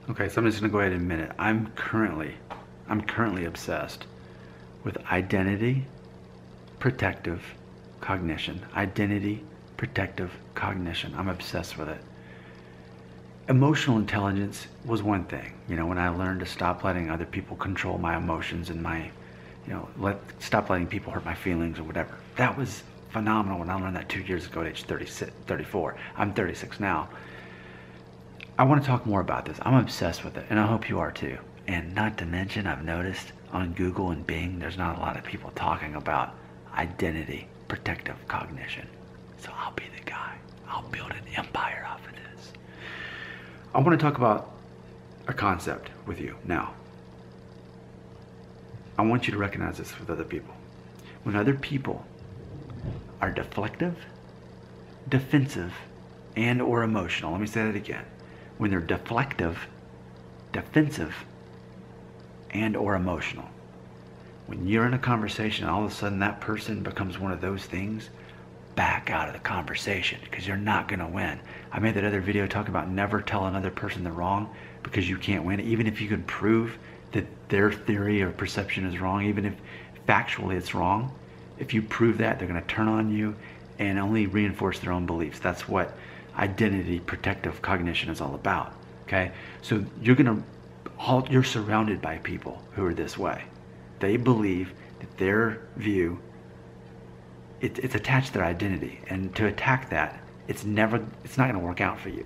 Okay, so I'm just gonna go ahead and admit it. I'm currently obsessed with identity, protective, cognition. Identity, protective, cognition. I'm obsessed with it. Emotional intelligence was one thing. You know, when I learned to stop letting other people control my emotions and my, stop letting people hurt my feelings or whatever. That was phenomenal when I learned that 2 years ago at age 34. I'm 36 now. I want to talk more about this. I'm obsessed with it, and I hope you are too. And not to mention, I've noticed on Google and Bing, there's not a lot of people talking about identity, protective cognition. So I'll be the guy. I'll build an empire off of this. I want to talk about a concept with you now. I want you to recognize this with other people. When other people are deflective, defensive, and or emotional, let me say that again. When they're deflective, defensive, and or emotional. When you're in a conversation and all of a sudden that person becomes one of those things, back out of the conversation because you're not going to win. I made that other video talking about never tell another person they're wrong because you can't win. Even if you can prove that their theory or perception is wrong, even if factually it's wrong, if you prove that, they're going to turn on you and only reinforce their own beliefs. That's what identity protective cognition is all about. Okay, so you're surrounded by people who are this way. They believe that their view, it's attached to their identity, and to attack that, it's not going to work out for you.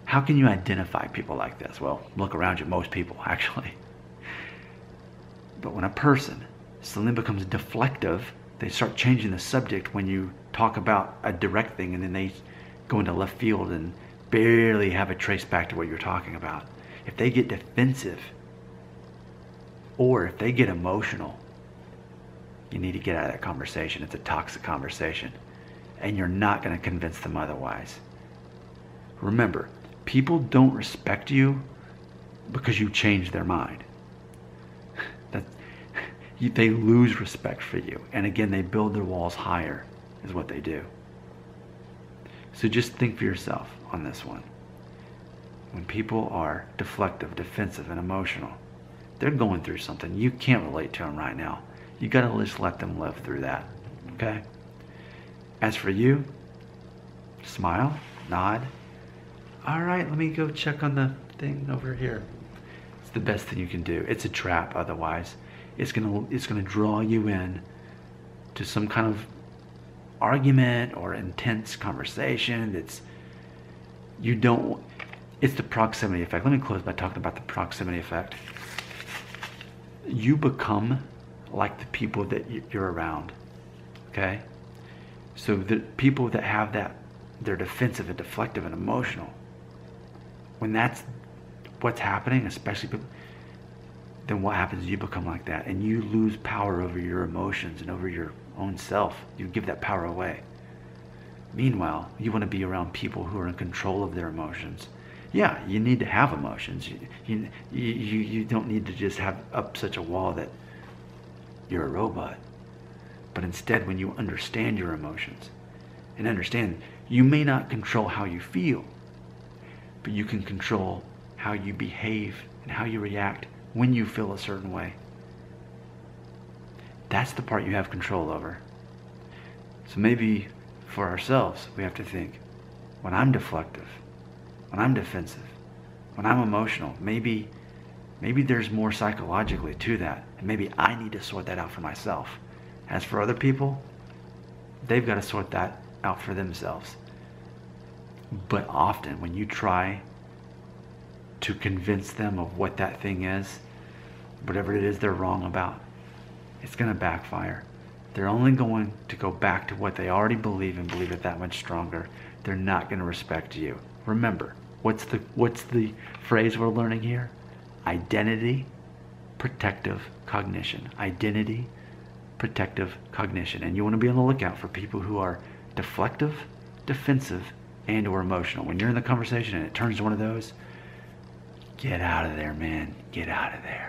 How can you identify people like this? Well, look around you. Most people, actually. But when a person suddenly becomes deflective, they start changing the subject when you talk about a direct thing, and then they go into left field and barely have a trace back to what you're talking about. If they get defensive, or if they get emotional, you need to get out of that conversation. It's a toxic conversation, and you're not going to convince them otherwise. Remember, people don't respect you because you change their mind. They lose respect for you, and again, they build their walls higher, is what they do. So just think for yourself on this one. When people are deflective, defensive, and emotional, they're going through something. You can't relate to them right now. You got to just let them live through that, okay? As for you, smile, nod. All right, let me go check on the thing over here. It's the best thing you can do. It's a trap otherwise. It's gonna draw you in to some kind of argument or intense conversation it's the proximity effect. Let me close by talking about the proximity effect. You become like the people that you're around, okay? So the people that have that, they're defensive and deflective and emotional, when that's what's happening, especially people, then what happens is you become like that, and you lose power over your emotions and over your own self. You give that power away. Meanwhile, you want to be around people who are in control of their emotions. Yeah, you need to have emotions. You don't need to just have up such a wall that you're a robot. But instead, when you understand your emotions and understand you may not control how you feel, but you can control how you behave and how you react when you feel a certain way. That's the part you have control over. So maybe for ourselves, we have to think, when I'm deflective, when I'm defensive, when I'm emotional, maybe there's more psychologically to that, and maybe I need to sort that out for myself. As for other people, they've got to sort that out for themselves. But often when you try to convince them of what that thing is, whatever it is they're wrong about, it's going to backfire. They're only going to go back to what they already believe and believe it that much stronger. They're not going to respect you. Remember, what's the phrase we're learning here? Identity, protective cognition. Identity, protective cognition. And you want to be on the lookout for people who are deflective, defensive, and or emotional. When you're in the conversation and it turns to one of those, get out of there, man. Get out of there.